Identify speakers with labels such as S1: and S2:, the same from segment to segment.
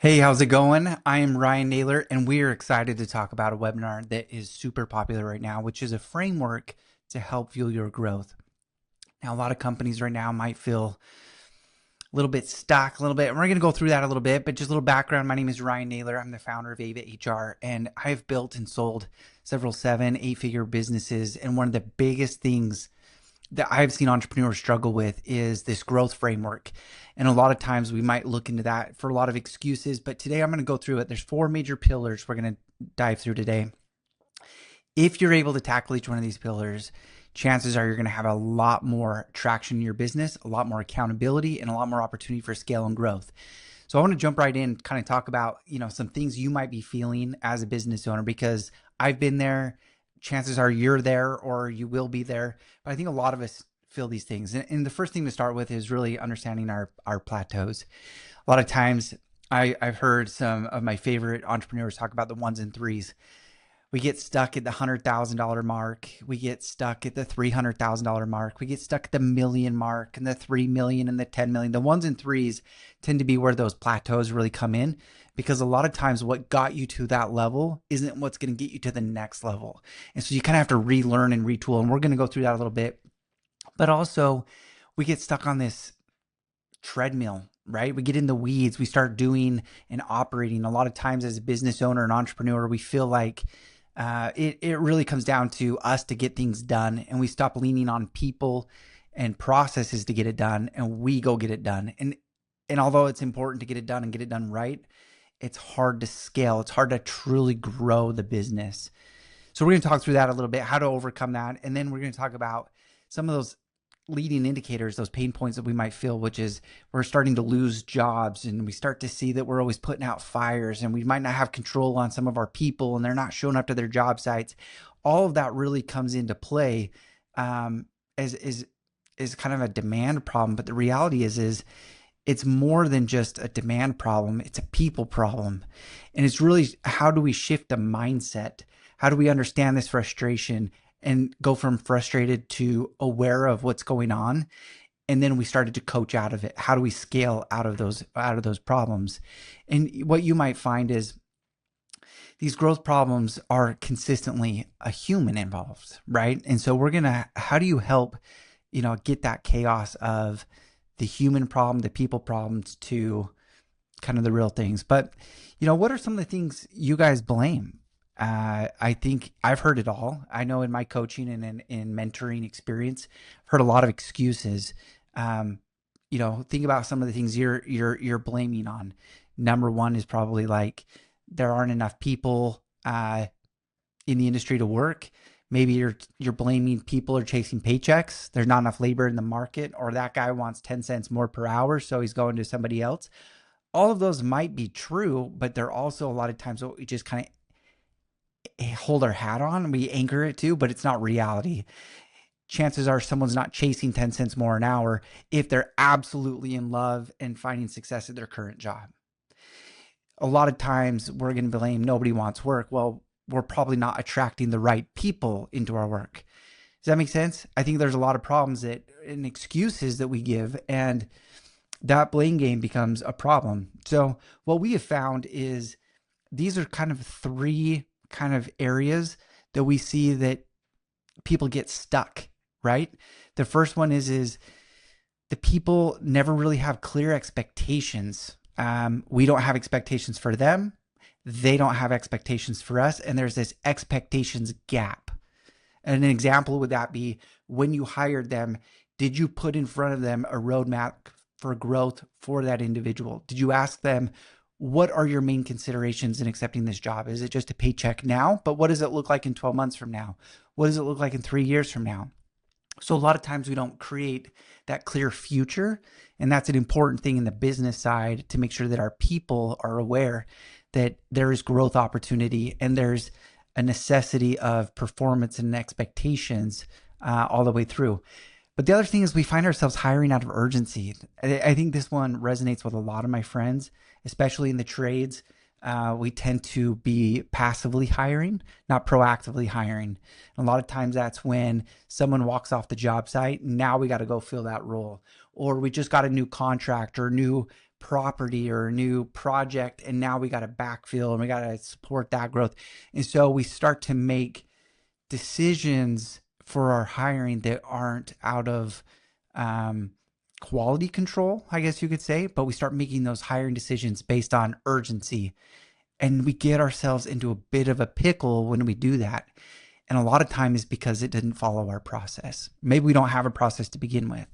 S1: Hey, how's it going? I am Ryan Naylor, and we are excited to talk about a webinar that is super popular right now, which is a framework to help fuel your growth. Now, a lot of companies right now might feel a little bit stuck, a little bit, and we're going to go through that a little bit, but just a little background. My name is Ryan Naylor. I'm the founder of Ava HR, and I've built and sold several 7, 8 figure businesses. And one of the biggest things that I've seen entrepreneurs struggle with is this growth framework. And a lot of times we might look into that for a lot of excuses, but today I'm going to go through it. There's 4 major pillars we're going to dive through today. If you're able to tackle each one of these pillars, chances are you're going to have a lot more traction in your business, a lot more accountability, and a lot more opportunity for scale and growth. So I want to jump right in, kind of talk about, some things you might be feeling as a business owner, because I've been there. Chances are you're there or you will be there. But I think a lot of us feel these things. And the first thing to start with is really understanding our plateaus. A lot of times I've heard some of my favorite entrepreneurs talk about the ones and threes. We get stuck at the $100,000 mark. We get stuck at the $300,000 mark. We get stuck at the million mark and the 3 million and the 10 million. The ones and threes tend to be where those plateaus really come in, because a lot of times what got you to that level isn't what's going to get you to the next level. And so you kind of have to relearn and retool. And we're going to go through that a little bit. But also, we get stuck on this treadmill, right? We get in the weeds. We start doing and operating. A lot of times as a business owner and entrepreneur, we feel like it really comes down to us to get things done, and we stop leaning on people and processes to get it done, and we go get it done. And although it's important to get it done and get it done right, it's hard to scale. It's hard to truly grow the business. So we're going to talk through that a little bit, how to overcome that, and then we're going to talk about some of those leading indicators, those pain points that we might feel, which is we're starting to lose jobs, and we start to see that we're always putting out fires, and we might not have control on some of our people, and they're not showing up to their job sites. All of that really comes into play as kind of a demand problem. But the reality is it's more than just a demand problem. It's a people problem. And it's really, how do we shift the mindset? How do we understand this frustration and go from frustrated to aware of what's going on? And then we started to coach out of it. How do we scale out of those problems? And what you might find is these growth problems are consistently a human involved, right? And so how do you help, get that chaos of the human problem, the people problems, to kind of the real things? But, what are some of the things you guys blame? I think I've heard it all. I know in my coaching and in mentoring experience, I've heard a lot of excuses. Think about some of the things you're blaming on. Number one is probably like there aren't enough people in the industry to work. Maybe you're blaming people are chasing paychecks. There's not enough labor in the market, or that guy wants 10 cents more per hour, so he's going to somebody else. All of those might be true, but they're also a lot of times what we just kind of hold our hat on and we anchor it to, but it's not reality. Chances are someone's not chasing 10 cents more an hour if they're absolutely in love and finding success at their current job. A lot of times we're going to blame nobody wants work. Well, we're probably not attracting the right people into our work. Does that make sense? I think there's a lot of problems and excuses that we give, and that blame game becomes a problem. So what we have found is these are kind of 3 kind of areas that we see that people get stuck, right? The first one is the people never really have clear expectations. We don't have expectations for them. They don't have expectations for us. And there's this expectations gap. And an example would that be when you hired them, did you put in front of them a roadmap for growth for that individual? Did you ask them, what are your main considerations in accepting this job? Is it just a paycheck now? But what does it look like in 12 months from now? What does it look like in 3 years from now? So a lot of times we don't create that clear future. And that's an important thing in the business side, to make sure that our people are aware that there is growth opportunity and there's a necessity of performance and expectations all the way through. But the other thing is we find ourselves hiring out of urgency. I think this one resonates with a lot of my friends, especially in the trades. We tend to be passively hiring, not proactively hiring. And a lot of times that's when someone walks off the job site. Now we got to go fill that role. Or we just got a new contract or new property or a new project, and now we got to backfill and we got to support that growth. And so we start to make decisions for our hiring that aren't out of quality control, I guess you could say, but we start making those hiring decisions based on urgency. And we get ourselves into a bit of a pickle when we do that. And a lot of time is because it didn't follow our process. Maybe we don't have a process to begin with.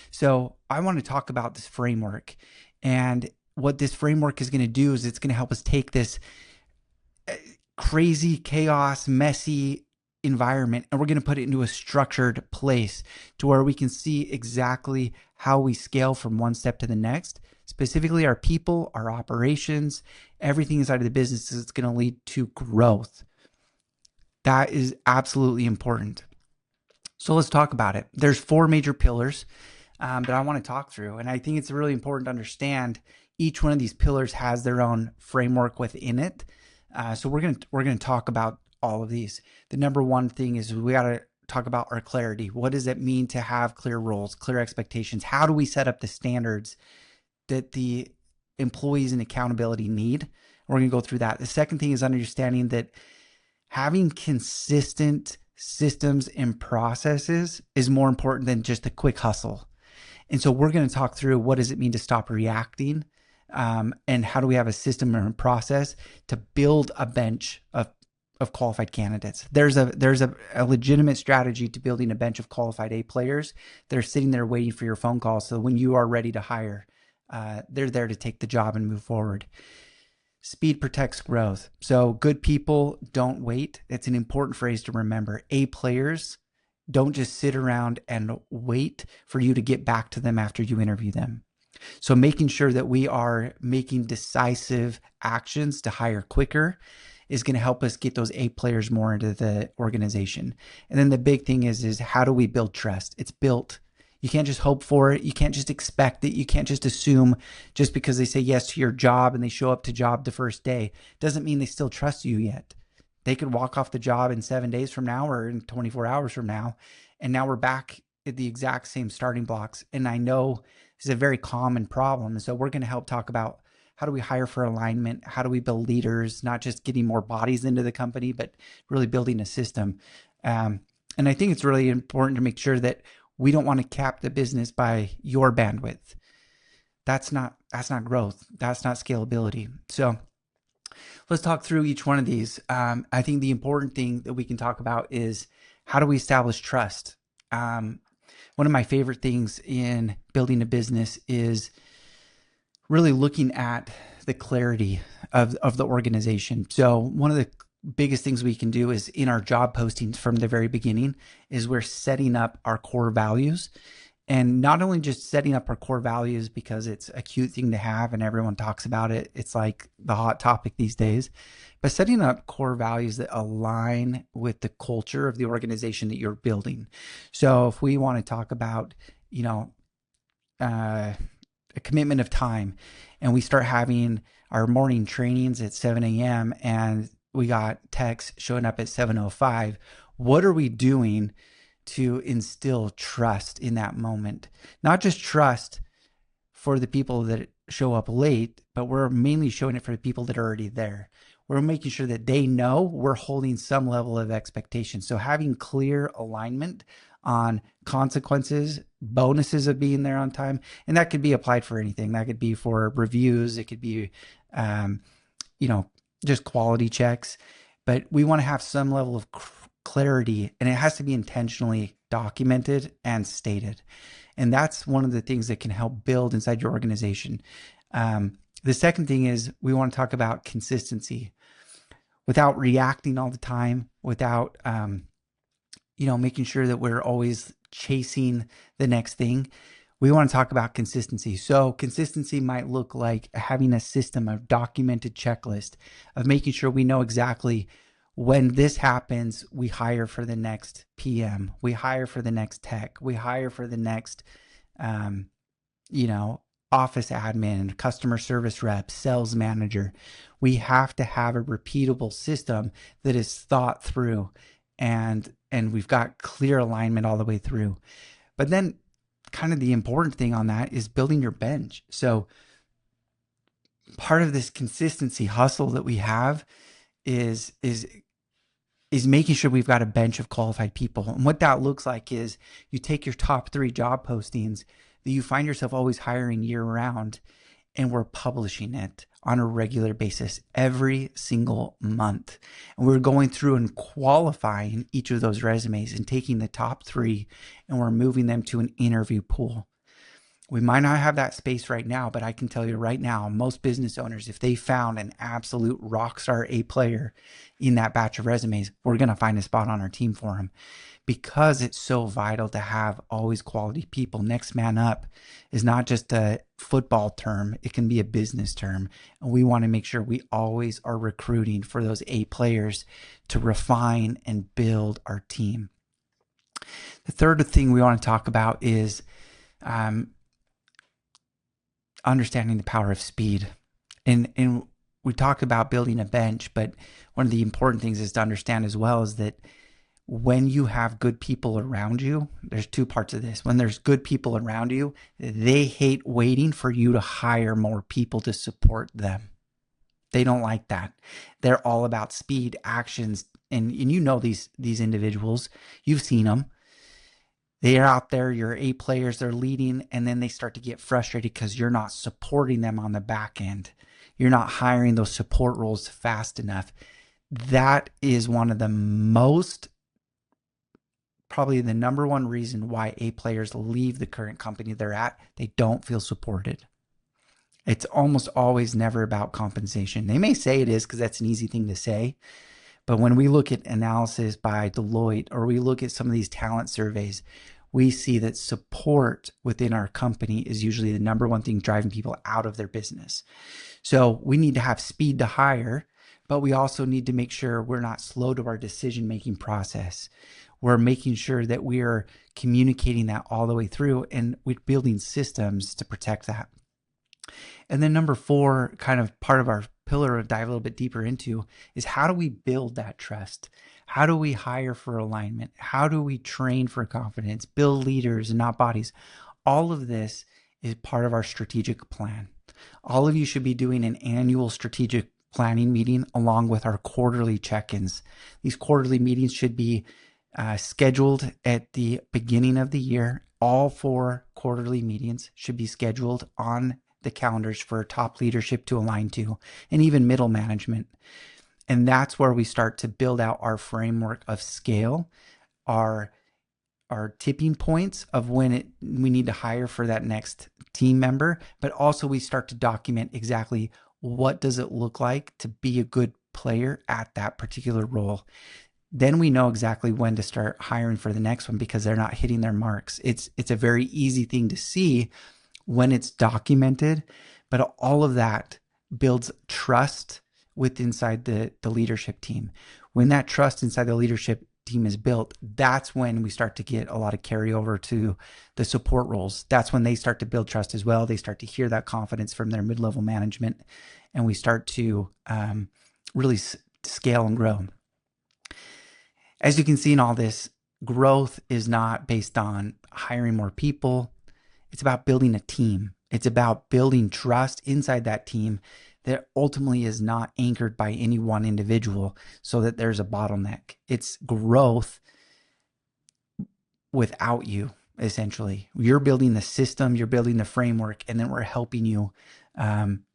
S1: So I want to talk about this framework. And what this framework is going to do is it's going to help us take this crazy, chaos, messy environment, and we're going to put it into a structured place to where we can see exactly how we scale from one step to the next. Specifically, our people, our operations, everything inside of the business is going to lead to growth. That is absolutely important. So let's talk about it. There's 4 major pillars that I want to talk through. And I think it's really important to understand each one of these pillars has their own framework within it. So we're going to talk about all of these. The number one thing is we got to talk about our clarity. What does it mean to have clear roles, clear expectations? How do we set up the standards that the employees and accountability need? We're going to go through that. The second thing is understanding that having consistent systems and processes is more important than just a quick hustle. And so we're going to talk through what does it mean to stop reacting, and how do we have a system or a process to build a bench of qualified candidates. There's a legitimate strategy to building a bench of qualified A players that are sitting there waiting for your phone call. So when you are ready to hire, they're there to take the job and move forward. Speed protects growth. So good people don't wait. It's an important phrase to remember. A players don't just sit around and wait for you to get back to them after you interview them. So making sure that we are making decisive actions to hire quicker is going to help us get those A players more into the organization. And then the big thing is how do we build trust? It's built. You can't just hope for it. You can't just expect it. You can't just assume just because they say yes to your job and they show up to job the first day doesn't mean they still trust you yet. They could walk off the job in 7 days from now or in 24 hours from now. And now we're back at the exact same starting blocks. And I know this is a very common problem. So we're going to help talk about how do we hire for alignment? How do we build leaders, not just getting more bodies into the company, but really building a system. And I think it's really important to make sure that we don't want to cap the business by your bandwidth. That's not growth. That's not scalability. So let's talk through each one of these. I think the important thing that we can talk about is how do we establish trust? One of my favorite things in building a business is really looking at the clarity of the organization. So one of the biggest things we can do is in our job postings from the very beginning is we're setting up our core values, and not only just setting up our core values because it's a cute thing to have and everyone talks about it. It's like the hot topic these days, but setting up core values that align with the culture of the organization that you're building. So if we want to talk about, a commitment of time, and we start having our morning trainings at 7 a.m. and we got techs showing up at 7:05. What are we doing to instill trust in that moment? Not just trust for the people that show up late, but we're mainly showing it for the people that are already there. We're making sure that they know we're holding some level of expectation. So having clear alignment on consequences, bonuses of being there on time, and that could be applied for anything. That could be for reviews. It could be, just quality checks. But we want to have some level of clarity, and it has to be intentionally documented and stated. And that's one of the things that can help build inside your organization. The second thing is we want to talk about consistency without reacting all the time, without, making sure that we're always chasing the next thing. We want to talk about consistency. So consistency might look like having a system, a documented checklist of making sure we know exactly when this happens, we hire for the next PM, we hire for the next tech, we hire for the next, office admin, customer service rep, sales manager. We have to have a repeatable system that is thought through, and we've got clear alignment all the way through. But then kind of the important thing on that is building your bench. So part of this consistency hustle that we have is making sure we've got a bench of qualified people. And what that looks like is you take your top 3 job postings that you find yourself always hiring year round, and we're publishing it on a regular basis every single month. And we're going through and qualifying each of those resumes and taking the top 3 and we're moving them to an interview pool. We might not have that space right now, but I can tell you right now, most business owners, if they found an absolute rock star A player in that batch of resumes, we're going to find a spot on our team for them, because it's so vital to have always quality people. Next man up is not just a football term. It can be a business term. And we want to make sure we always are recruiting for those A players to refine and build our team. The third thing we want to talk about is understanding the power of speed. And we talk about building a bench, but one of the important things is to understand as well is that when you have good people around you, there's 2 parts of this. When there's good people around you, they hate waiting for you to hire more people to support them. They don't like that. They're all about speed, actions, and you know these individuals. You've seen them. They are out there, your A players, they're leading, and then they start to get frustrated because you're not supporting them on the back end. You're not hiring those support roles fast enough. That is one of the probably the number one reason why A players leave the current company they're at. They don't feel supported. It's almost always never about compensation. They may say it is because that's an easy thing to say. But when we look at analysis by Deloitte, or we look at some of these talent surveys, we see that support within our company is usually the number one thing driving people out of their business. So we need to have speed to hire, but we also need to make sure we're not slow to our decision-making process. We're making sure that we are communicating that all the way through, and we're building systems to protect that. And then number 4, kind of part of our pillar to dive a little bit deeper into, is how do we build that trust? How do we hire for alignment? How do we train for confidence, build leaders and not bodies? All of this is part of our strategic plan. All of you should be doing an annual strategic planning meeting along with our quarterly check-ins. These quarterly meetings should be scheduled at the beginning of the year. All 4 quarterly meetings should be scheduled on the calendars for top leadership to align to, and even middle management. And that's where we start to build out our framework of scale, our tipping points of when we need to hire for that next team member, but also we start to document exactly what does it look like to be a good player at that particular role. Then we know exactly when to start hiring for the next one because they're not hitting their marks. It's a very easy thing to see when it's documented, but all of that builds trust inside the leadership team. When that trust inside the leadership team is built, that's when we start to get a lot of carryover to the support roles. That's when they start to build trust as well. They start to hear that confidence from their mid-level management, and we start to really scale and grow. As you can see in all this, growth is not based on hiring more people. It's about building a team. It's about building trust inside that team that ultimately is not anchored by any one individual so that there's a bottleneck. It's growth without you, essentially. You're building the system, you're building the framework, and then we're helping you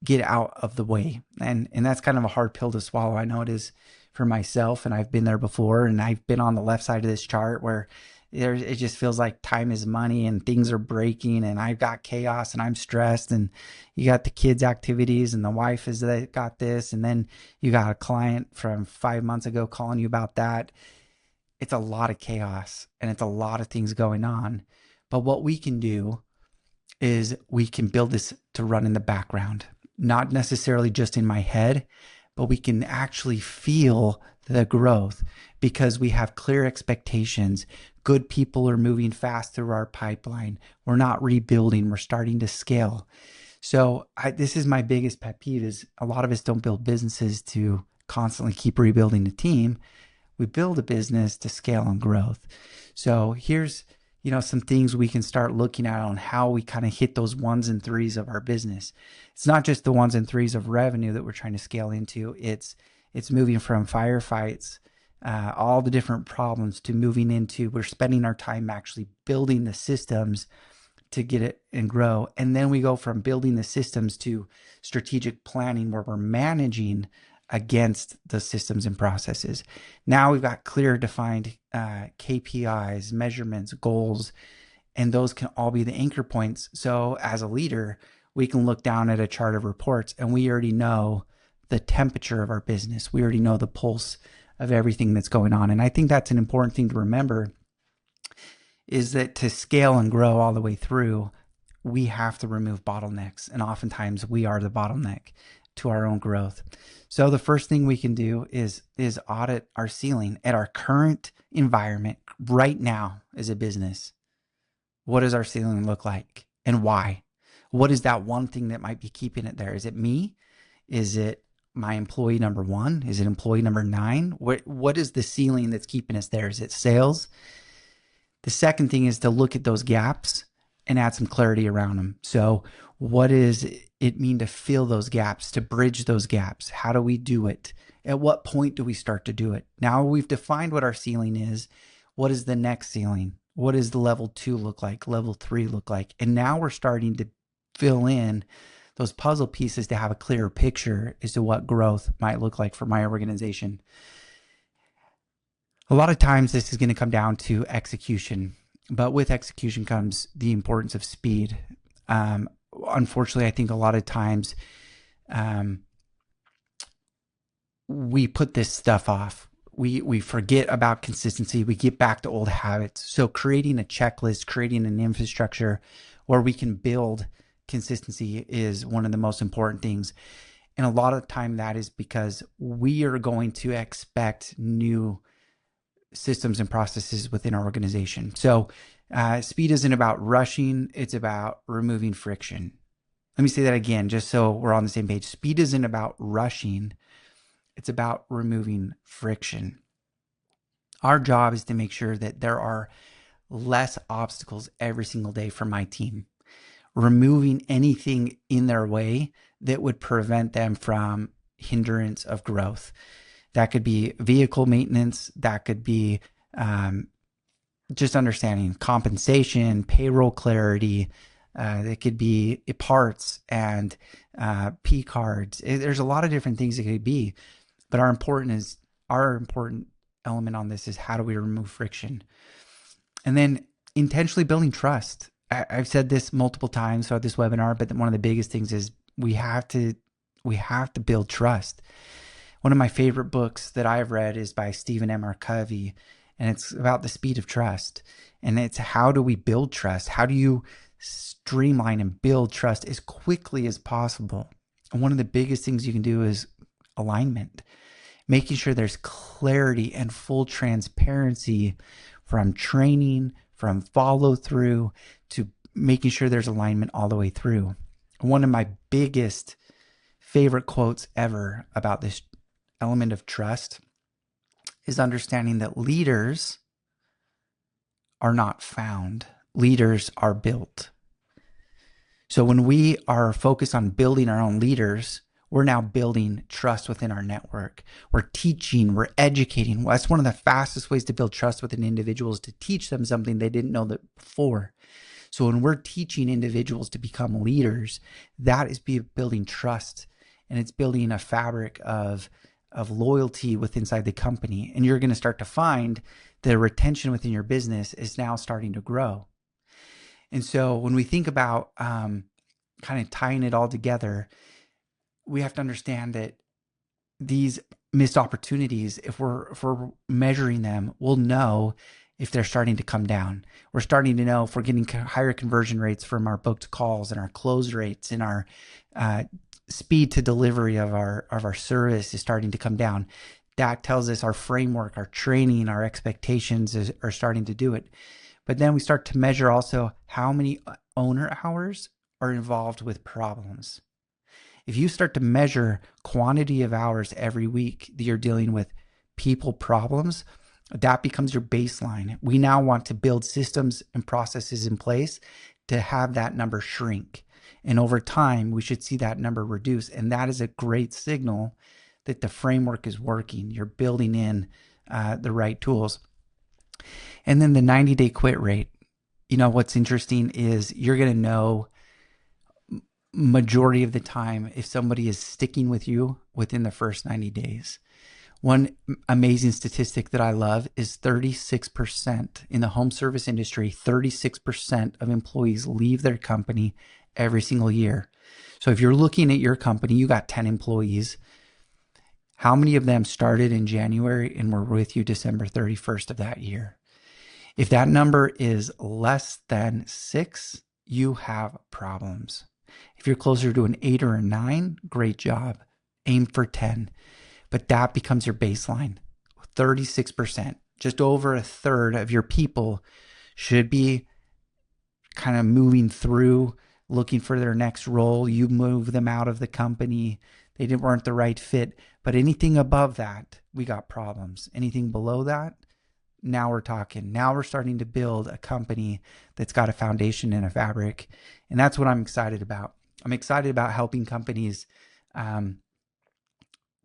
S1: get out of the way. And that's kind of a hard pill to swallow. I know it is for myself, and I've been there before, and I've been on the left side of this chart where it just feels like time is money and things are breaking and I've got chaos and I'm stressed, and you got the kids' activities and the wife has got this, and then you got a client from 5 months ago calling you about that. It's a lot of chaos and it's a lot of things going on. But what we can do is we can build this to run in the background, not necessarily just in my head, but we can actually feel the growth because we have clear expectations. Good people are moving fast through our pipeline. We're not rebuilding. We're starting to scale. So this is my biggest pet peeve is a lot of us don't build businesses to constantly keep rebuilding the team. We build a business to scale and growth. So here's some things we can start looking at on how we kind of hit those ones and threes of our business. It's not just the ones and threes of revenue that we're trying to scale into. It's moving from firefights, all the different problems, to moving into, we're spending our time actually building the systems to get it and grow. And then we go from building the systems to strategic planning, where we're managing against the systems and processes. Now we've got clear defined KPIs, measurements, goals, and those can all be the anchor points. So as a leader, we can look down at a chart of reports and we already know the temperature of our business. We already know the pulse of everything that's going on. And I think that's an important thing to remember, is that to scale and grow all the way through, we have to remove bottlenecks. And oftentimes we are the bottleneck to our own growth. So the first thing we can do is audit our ceiling at our current environment right now as a business. What does our ceiling look like and why? What is that one thing that might be keeping it there? Is it me? Is it my employee number 1? Is it employee number 9? What is the ceiling that's keeping us there? Is it sales? The second thing is to look at those gaps and add some clarity around them. So what does it mean to fill those gaps, to bridge those gaps? How do we do it? At what point do we start to do it? Now we've defined what our ceiling is. What is the next ceiling? What does the level 2 look like? Level 3 look like? And now we're starting to fill in those puzzle pieces to have a clearer picture as to what growth might look like for my organization. A lot of times this is going to come down to execution, but with execution comes the importance of speed. Unfortunately, I think a lot of times we put this stuff off. We forget about consistency. We get back to old habits. So creating a checklist, creating an infrastructure where we can build consistency is one of the most important things. And a lot of the time that is because we are going to expect new systems and processes within our organization. So speed isn't about rushing. It's about removing friction. Let me say that again, just so we're on the same page. Speed isn't about rushing. It's about removing friction. Our job is to make sure that there are less obstacles every single day for my team, removing anything in their way that would prevent them from hindrance of growth. That could be vehicle maintenance. That could be just understanding compensation, payroll clarity. It could be parts and P cards. There's a lot of different things it could be, but our important element on this is how do we remove friction, and then intentionally building trust. I've said this multiple times throughout this webinar, but one of the biggest things is we have to build trust. One of my favorite books that I've read is by Stephen M. R. Covey, and it's about the speed of trust. And it's how do we build trust? How do you streamline and build trust as quickly as possible? And one of the biggest things you can do is alignment, making sure there's clarity and full transparency from training, from follow through, to making sure there's alignment all the way through. One of my biggest favorite quotes ever about this element of trust is understanding that leaders are not found, leaders are built. So when we are focused on building our own leaders, we're now building trust within our network. We're teaching, we're educating. Well, that's one of the fastest ways to build trust with an individual, is to teach them something they didn't know that before. So when we're teaching individuals to become leaders, that is building trust, and it's building a fabric of loyalty with inside the company. And you're going to start to find the retention within your business is now starting to grow. And so when we think about kind of tying it all together, we have to understand that these missed opportunities, if we're measuring them, we'll know if they're starting to come down. We're starting to know if we're getting higher conversion rates from our booked calls and our close rates, and our speed to delivery of our service is starting to come down. That tells us our framework, our training, our expectations are starting to do it. But then we start to measure also how many owner hours are involved with problems. If you start to measure quantity of hours every week that you're dealing with people problems, That becomes your baseline. We now want to build systems and processes in place to have that number shrink. And over time, we should see that number reduce. And that is a great signal that the framework is working. You're building in the right tools. And then the 90-day quit rate. What's interesting is you're going to know majority of the time if somebody is sticking with you within the first 90 days. One amazing statistic that I love is 36% in the home service industry, 36% of employees leave their company every single year. So if you're looking at your company, you got 10 employees. How many of them started in January and were with you December 31st of that year? If that number is less than 6, you have problems. If you're closer to an 8 or a 9, great job. Aim for 10. But that becomes your baseline. 36%, just over a third of your people should be kind of moving through, looking for their next role. You move them out of the company. They weren't the right fit. But anything above that, we got problems. Anything below that, now we're talking. Now we're starting to build a company that's got a foundation and a fabric. And that's what I'm excited about. I'm excited about helping companies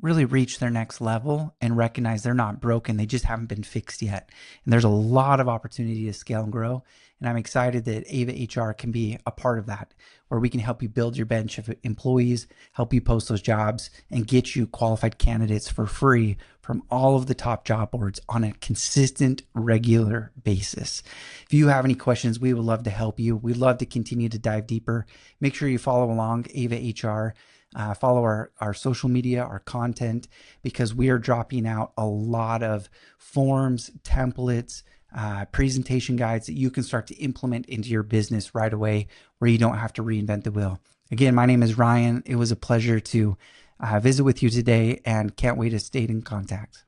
S1: really reach their next level and recognize they're not broken. They just haven't been fixed yet. And there's a lot of opportunity to scale and grow. And I'm excited that Ava HR can be a part of that, where we can help you build your bench of employees, help you post those jobs, and get you qualified candidates for free from all of the top job boards on a consistent, regular basis. If you have any questions, we would love to help you. We'd love to continue to dive deeper. Make sure you follow along Ava HR. Follow our social media, our content, because we are dropping out a lot of forms, templates, presentation guides that you can start to implement into your business right away, where you don't have to reinvent the wheel. Again, my name is Ryan. It was a pleasure to visit with you today, and can't wait to stay in contact.